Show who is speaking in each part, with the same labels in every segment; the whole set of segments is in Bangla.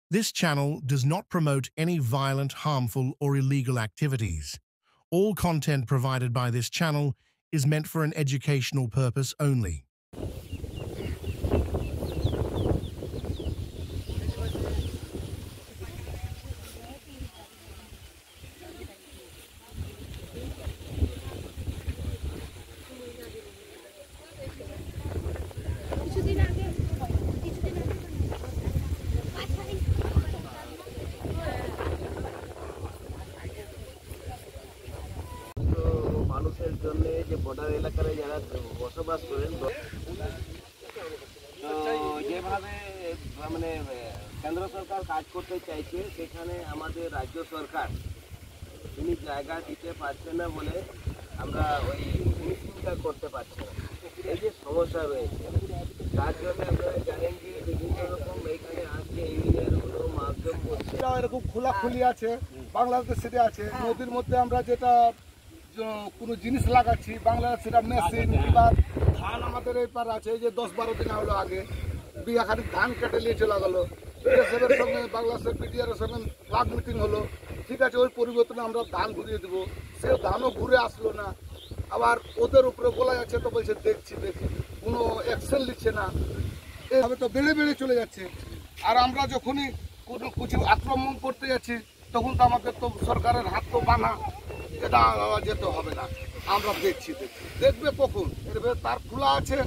Speaker 1: This channel does not promote any violent, harmful, or illegal activities. All content provided by this channel is meant for an educational purpose only.
Speaker 2: মানুষের জন্য যে বর্ডার এলাকায় যারা বসবাস করেন তো যেভাবে মানে কেন্দ্র সরকার কাজ করতে চাইছে সেখানে আমাদের রাজ্য সরকার তিনি জায়গা দিতে পারছে না বলে আমরা ওই ফিনিশিংটা করতে পারছি না। এই যে সমস্যা রয়েছে তার জন্য আপনারা জানেন যে বিভিন্ন রকম এখানে আজকে ইঞ্জিনিয়ারগুলো মাধ্যম করছে
Speaker 3: এরকম খোলাখুলি আছে, বাংলাদেশে আছে। নদীর মধ্যে আমরা যেটা কোনো জিনিস লাগাচ্ছি বাংলাদেশের মেশিন কিংবা ধান আমাদের এই পার আছে। এই যে 10-12 দিন হলো আগে বিঘাখানি ধান কেটে নিয়ে চলে গেলো। বিএসএফের সঙ্গে বাংলাদেশের পিডিআরের সঙ্গে ফ্লাগ মিটিং হলো, ঠিক আছে, ওই পরিবর্তনে আমরা ধান ঘুরিয়ে দেবো। সে ধানও ঘুরে আসলো না। আবার ওদের উপরে বলা যাচ্ছে তো বলছে দেখছি কোনো অ্যাকশন নিচ্ছে না। এভাবে তো বেড়ে বেড়ে চলে যাচ্ছে। আর আমরা যখনই কোনো কিছু আক্রমণ করতে যাচ্ছি তখন তো আমাদের তো সরকারের হাত তো বাঁধা, এটা যেতে হবে না। আমরা দেখবে কখন তার খোলা আছে,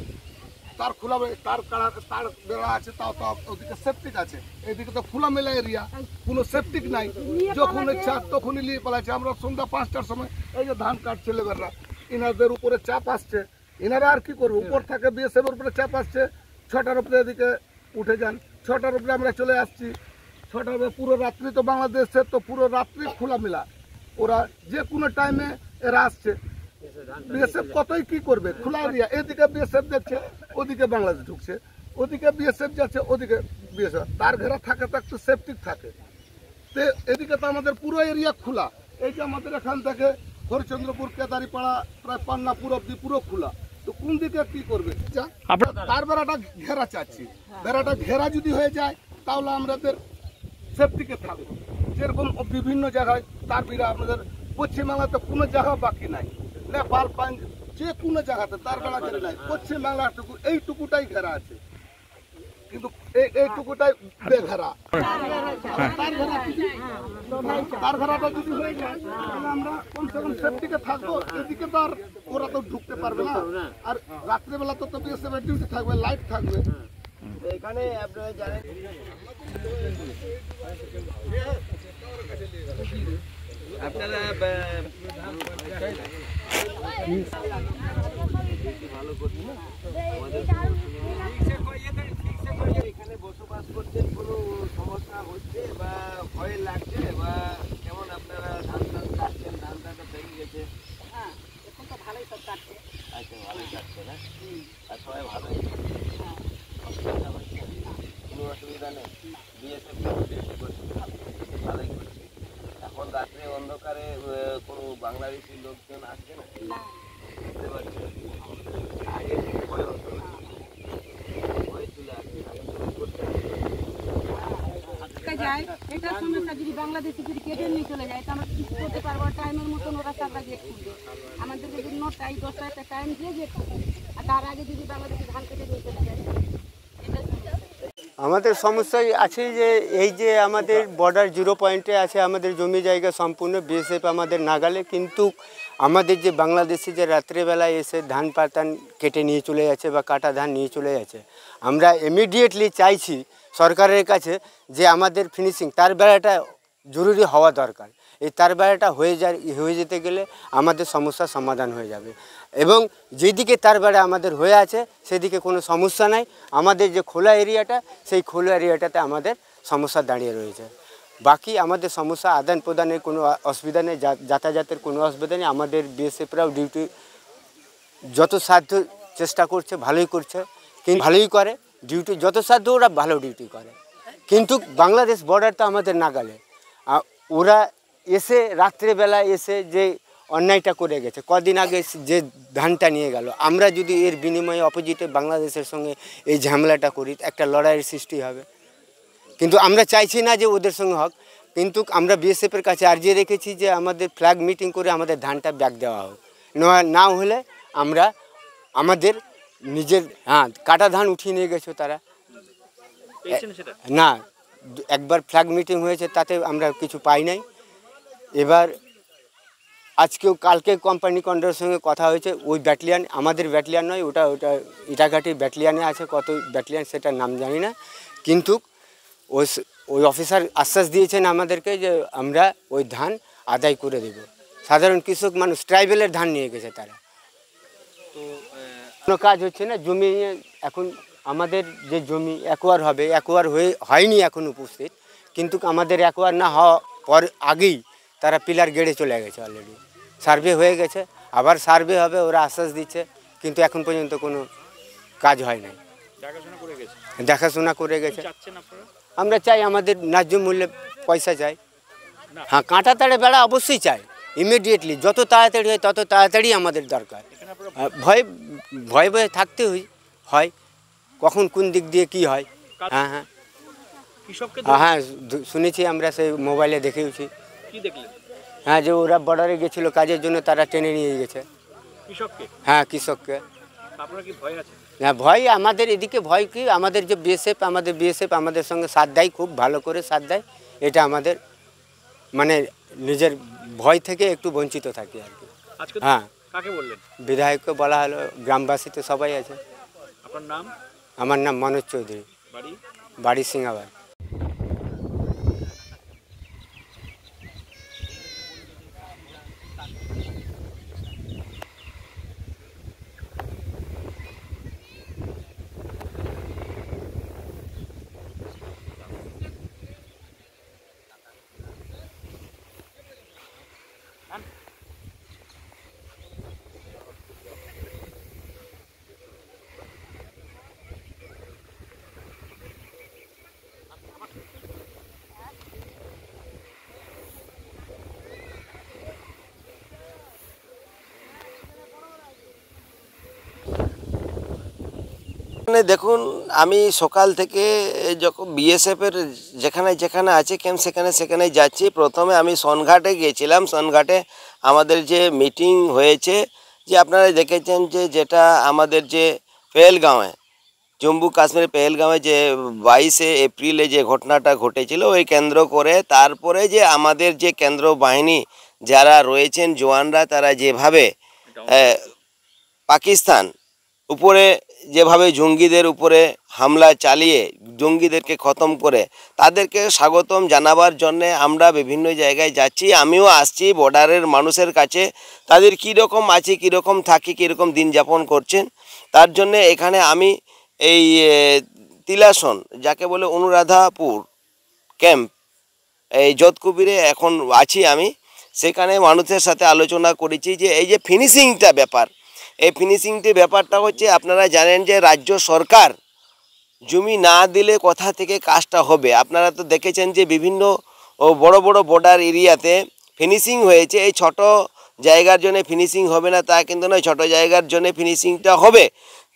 Speaker 3: তার খোলা তার বেড়া আছে, তাও ওদিকে সেপটিক আছে, এদিকে তো খোলা মেলা এরিয়া, কোনো সেপটিক নাই। যখন ইচ্ছা তখনই নিয়ে পালাচ্ছে। আমরা সন্ধ্যা 5টার সময় এই যে ধান কাটছে লেবাররা, ইনাদের উপরে চাপ আসছে। ইনারা আর কি করবো, উপর থাকে বিএসএফের উপরে চাপ আসছে। 6টার উপরে এদিকে উঠে যান, 6টার উপরে আমরা চলে আসছি। 6টার উপরে পুরো রাত্রি তো বাংলাদেশের তো পুরো রাত্রি খোলা মেলা, ওরা যে কোনো টাইমে এরা আসছে। বিএসএফ কতই কি করবে, খোলা এরিয়া। এদিকে বিএসএফ যাচ্ছে, ওদিকে বাংলাদেশ ঢুকছে, ওদিকে বিএসএফ যাচ্ছে, ওদিকে বিএসএফ। তার ঘেরা থাকে তো একটু সেফটি থাকে। তো এদিকে তো আমাদের পুরো এরিয়া খোলা। এই যে আমাদের এখান থেকে হরিচন্দ্রপুর, কেদারিপাড়া, প্রায় পান্নাপুর অব্দি পুরো খোলা। তো কোন দিকে কি করবে? তার বেড়াটা ঘেরা চাচ্ছি। বেড়াটা ঘেরা যদি হয়ে যায় তাহলে আমাদের সেফটিকে থাকবো। যেরকম বিভিন্ন জায়গায় তার বিরা আমাদের পশ্চিমবাংলাতে কোনো জায়গা বাকি নাই, নেপাল যে কোনো জায়গাতে তার বেড়া ঘেরে নাই। পশ্চিমবাংলাটুকু এইটুকুটাই ঘেরা আছে, কিন্তু এইটুকুটাই বেঘেরা। তার ঘেরাটা যদি হয়ে যায় তাহলে আমরা কমসে কম সেফটিকে থাকবো। এদিকে তো আর ওরা তো ঢুকতে পারবে না। আর রাত্রেবেলা তো বিএসএফের ডিউটি থাকবে, লাইট থাকবে।
Speaker 2: এখানে আপনারা জানেন আপনারা ভালো করছেন না, এখানে বসবাস করছেন, কোনো সমস্যা হচ্ছে বা ভয় লাগছে বা কেমন? আপনারা ধান কাটছেন, ধানটা ভেঙে গেছে।
Speaker 4: হ্যাঁ, এখন তো ভালোই সব কাটছে।
Speaker 2: আচ্ছা, ভালোই কাটছে না? আর সবাই ভালোই কোনো অসুবিধা নেই? বিএসএফ ভালোই করছে। এখন রাত্রে অন্ধকারে কোনো বাংলাদেশি লোকজন আসছে না, বুঝতে পারছি। আগে ভয় হতো, ভয় চলে আসছে,
Speaker 4: যায় এটার সমস্যা। যদি বাংলাদেশে যদি কেটে নিয়ে চলে যায় তো আমরা কিছু করতে পারবো। টাইমের মতন ওরা সারা গেট খুলবে, আমাদেরকে যদি 9টায় 10টায় একটা টাইম দিয়ে গেট খুলবে। আর তার আগে যদি বাংলাদেশে ধান কেটে নিয়ে চলে যায়,
Speaker 5: আমাদের সমস্যা আছে যে এই যে আমাদের বর্ডার 0 পয়েন্টে আছে, আমাদের জমি জায়গা সম্পূর্ণ বিএসএফ আমাদের নাগালে। কিন্তু আমাদের যে বাংলাদেশে যে রাত্রেবেলায় এসে ধান পাতান কেটে নিয়ে চলে যাচ্ছে বা কাটা ধান নিয়ে চলে যাচ্ছে, আমরা ইমিডিয়েটলি চাইছি সরকারের কাছে যে আমাদের ফিনিশিং তার বেড়াটা জরুরি হওয়া দরকার। এই তার বেড়াটা হয়ে যেতে গেলে আমাদের সমস্যার সমাধান হয়ে যাবে। এবং যেদিকে তার বেড়া আমাদের হয়ে আছে সেদিকে কোনো সমস্যা নাই। আমাদের যে খোলা এরিয়াটা, সেই খোলা এরিয়াটাতে আমাদের সমস্যা দাঁড়িয়ে রয়েছে। বাকি আমাদের সমস্যা আদান প্রদানের কোনো অসুবিধা নেই, যাতায়াতের কোনো অসুবিধা নেই। আমাদের বিএসএফরাও ডিউটি যত সাধ্য চেষ্টা করছে, ভালোই করছে, কিন্তু ভালোই করে ডিউটি, যত সাধ্য ওরা ভালো ডিউটি করে। কিন্তু বাংলাদেশ বর্ডার তো আমাদের নাগালে। ওরা এসে রাত্রেবেলা এসে যে অন্যায়টা করে গেছে, কদিন আগে যে ধানটা নিয়ে গেল, আমরা যদি এর বিনিময়ে অপোজিটে বাংলাদেশের সঙ্গে এই ঝামেলাটা করি একটা লড়াইয়ের সৃষ্টি হবে। কিন্তু আমরা চাইছি না যে ওদের সঙ্গে হোক, কিন্তু আমরা বিএসএফের কাছে আর্জি রেখেছি যে আমাদের ফ্ল্যাগ মিটিং করে আমাদের ধানটা ব্যাক দেওয়া হোক, না হলে আমরা আমাদের নিজের কাটা ধান উঠিয়ে নিয়ে গেছে তারা না, একবার ফ্ল্যাগ মিটিং হয়েছে তাতে আমরা কিছু পাই নাই। এবার আজকেও কালকে কোম্পানি কন্ডারের সঙ্গে কথা হয়েছে, ওই ব্যাটালিয়ান আমাদের ব্যাটালিয়ান নয়, ওটা ইটাঘাটি ব্যাটালিয়ানে আছে, কত ব্যাটালিয়ান সেটার নাম জানি না, কিন্তু ওই অফিসার আশ্বাস দিয়েছেন আমাদেরকে যে আমরা ওই ধান আদায় করে দেব। সাধারণ কৃষক মানুষ ট্রাইবেলের ধান নিয়ে গেছে তারা, কোনো কাজ হচ্ছে না। জমি এখন আমাদের যে জমি অ্যাকোয়ার হবে, অ্যাকোয়ার হয়নি এখন উপস্থিত, কিন্তু আমাদের অ্যাকোয়ার না হওয়া পর আগেই তারা পিলার গেড়ে চলে গেছে, অলরেডি সার্ভে হয়ে গেছে, আবার সার্ভে হবে, ওরা আশ্বাস দিচ্ছে, কিন্তু এখন পর্যন্ত কোনো কাজ হয় নাই। দেখাশোনা করে গেছে। আমরা চাই আমাদের ন্যায্য মূল্যে পয়সা চাই। হ্যাঁ, কাঁটা তাড়ে বেড়া অবশ্যই চাই, ইমিডিয়েটলি যত তাড়াতাড়ি হয় তত তাড়াতাড়ি আমাদের দরকার। ভয় ভয়ে থাকতে হয়, কখন কোন দিক দিয়ে কি হয়। হ্যাঁ হ্যাঁ হ্যাঁ, শুনেছি আমরা, সেই মোবাইলে দেখেওছি। হ্যাঁ, যে ওরা বর্ডারে গেছিল কাজের জন্য, তারা টেনে নিয়ে গেছে হ্যাঁ কৃষককে। হ্যাঁ, ভয় আমাদের এদিকে, ভয় কি আমাদের যে বিএসএফ আমাদের সঙ্গে সাথ দেয়, খুব ভালো করে সাথ দেয়, এটা আমাদের মানে নিজের ভয় থেকে একটু বঞ্চিত থাকি আর কি। হ্যাঁ, বিধায়ককে বলা হলো, গ্রামবাসী তো সবাই আছে। আমার নাম মনোজ চৌধুরী, বাড়ি সিঙ্গাবাদ।
Speaker 2: দেখুন, আমি সকাল থেকে যখন বিএসএফের যেখানে যেখানে আছে ক্যাম্প সেখানে যাচ্ছি। প্রথমে আমি সোনঘাটে গিয়েছিলাম। সোনঘাটে আমাদের যে মিটিং হয়েছে, যে আপনারা দেখেছেন যে যেটা আমাদের যে পেহেলগাঁওয়ে, জম্মু কাশ্মীরের পেহেলগাঁওয়ে যে 22শে এপ্রিলে যে ঘটনাটা ঘটেছিল, ওই কেন্দ্র করে তারপরে যে আমাদের যে কেন্দ্র বাহিনী যারা রয়েছেন জওয়ানরা, তারা যেভাবে পাকিস্তান উপরে যেভাবে জঙ্গিদের উপরে হামলা চালিয়ে জঙ্গিদেরকে খতম করে, তাদেরকে স্বাগতম জানাবার জন্যে আমরা বিভিন্ন জায়গায় যাচ্ছি। আমিও আসছি বর্ডারের মানুষের কাছে, তাদের কীরকম আছে, কীরকম থাকি, কীরকম দিন যাপন করছেন, তার জন্যে এখানে আমি এই তিলাসন, যাকে বলে অনুরাধাপুর ক্যাম্প, এই যোধকুবিরে এখন আছি আমি। সেখানে মানুষের সাথে আলোচনা করেছি যে এই যে ফিনিশিংটা ব্যাপার, এই ফিনিশিংটি ব্যাপারটা হচ্ছে, আপনারা জানেন যে রাজ্য সরকার জমি না দিলে কোথা থেকে কাজটা হবে। আপনারা তো দেখেছেন যে বিভিন্ন বড় বড় বর্ডার এরিয়াতে ফিনিশিং হয়েছে। এই ছোট জায়গার জন্য ফিনিশিং হবে না তা কিন্তু নয়, ছোট জায়গার জন্য ফিনিশিংটা হবে,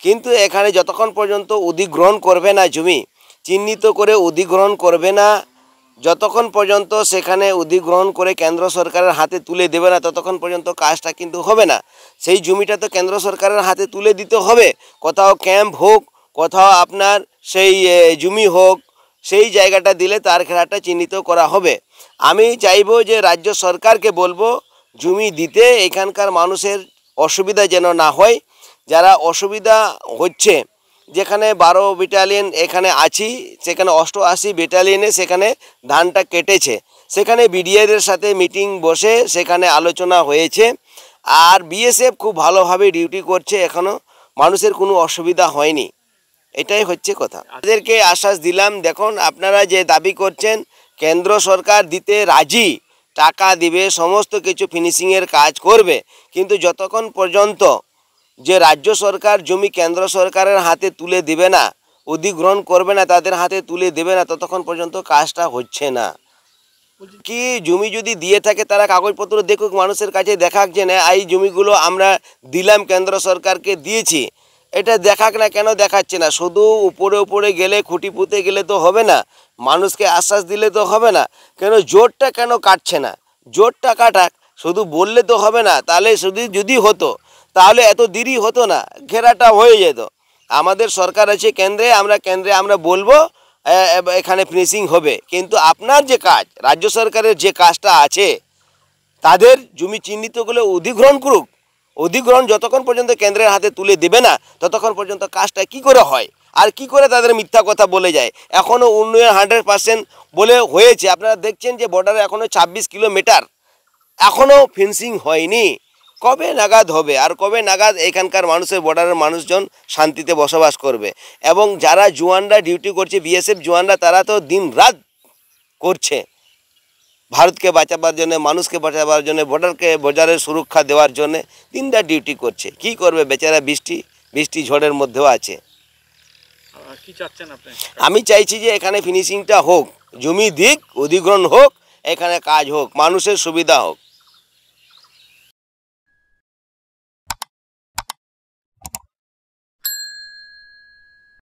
Speaker 2: কিন্তু এখানে যতক্ষণ পর্যন্ত অধিগ্রহণ করবে না, জমি চিহ্নিত করে অধিগ্রহণ করবে না, যতক্ষণ পর্যন্ত সেখানে অধিগ্রহণ করে কেন্দ্র সরকারের হাতে তুলে দেবে না, ততক্ষণ পর্যন্ত কাজটা কিন্তু হবে না। সেই জমিটা তো কেন্দ্র সরকারের হাতে তুলে দিতে হবে। কোথাও ক্যাম্প হোক, কোথাও আপনার সেই জমি হোক, সেই জায়গাটা দিলে তার ঘেরাটা চিহ্নিত করা হবে। আমি চাইব যে রাজ্য সরকারকে বলবো জমি দিতে, এখানকার মানুষের অসুবিধা যেন না হয়। যারা অসুবিধা হচ্ছে, যেখানে 12 ব্যাটালিয়ন এখানে আছি, সেখানে 88 ব্যাটালিয়নে সেখানে ধানটা কেটেছে, সেখানে বিডিআরের সাথে মিটিং বসে সেখানে আলোচনা হয়েছে। আর বিএসএফ খুব ভালোভাবে ডিউটি করছে, এখনও মানুষের কোনো অসুবিধা হয়নি, এটাই হচ্ছে কথা। তাদেরকে আশ্বাস দিলাম, দেখুন আপনারা যে দাবি করছেন, কেন্দ্র সরকার দিতে রাজি, টাকা দিবে, সমস্ত কিছু ফিনিশিংয়ের কাজ করবে, কিন্তু যতক্ষণ পর্যন্ত যে রাজ্য সরকার জমি কেন্দ্র সরকারের হাতে তুলে দেবে না, অধিগ্রহণ করবে না, তাদের হাতে তুলে দেবে না, ততক্ষণ পর্যন্ত কাজটা হচ্ছে না। কি জমি যদি দিয়ে থাকে, তারা কাগজপত্র দেখুক, মানুষের কাছে দেখাক যে না এই জমিগুলো আমরা দিলাম, কেন্দ্র সরকারকে দিয়েছি, এটা দেখাক না। কেন দেখাচ্ছে না? শুধু উপরে উপরে গেলে, খুঁটি পুঁতে গেলে তো হবে না। মানুষকে আশ্বাস দিলে তো হবে না, কেন জোরটা কেন কাটছে না? জোরটা কাটাক, শুধু বললে তো হবে না। তাহলে শুধু যদি হতো তাহলে এত দেরি হতো না, ঘেরাটা হয়ে যেত। আমাদের সরকার আছে কেন্দ্রে আমরা বলবো এখানে ফিনিশিং হবে, কিন্তু আপনার যে কাজ, রাজ্য সরকারের যে কাজটা আছে, তাদের জমি চিহ্নিতগুলো অধিগ্রহণ করুক। অধিগ্রহণ যতক্ষণ পর্যন্ত কেন্দ্রের হাতে তুলে দেবে না ততক্ষণ পর্যন্ত কাজটা কি করে হয়, আর কি করে তাদের মিথ্যা কথা বলে যায়। এখনও উন্নয়ন 100% বলে হয়েছে। আপনারা দেখছেন যে বর্ডারে এখনও 26 কিলোমিটার এখনও ফেন্সিং হয়নি। কবে নাগাদ হবে, আর কবে নাগাদ এখানকার মানুষের, বর্ডারের মানুষজন শান্তিতে বসবাস করবে? এবং যারা জওয়ানরা ডিউটি করছে, বিএসএফ জওয়ানরা, তারা তো দিন রাত করছে ভারতকে বাঁচাবার জন্য, মানুষকে বাঁচাবার জন্য, বর্ডারের সুরক্ষা দেওয়ার জন্য দিনরাত ডিউটি করছে। কি করবে বেচারা, বৃষ্টি ঝড়ের মধ্যেও আছে।
Speaker 6: কি চাচ্ছেন আপনি?
Speaker 2: আমি চাইছি যে এখানে ফিনিশিংটা হোক, জমি দিক, অধিগ্রহণ হোক, এখানে কাজ হোক, মানুষের সুবিধা হোক।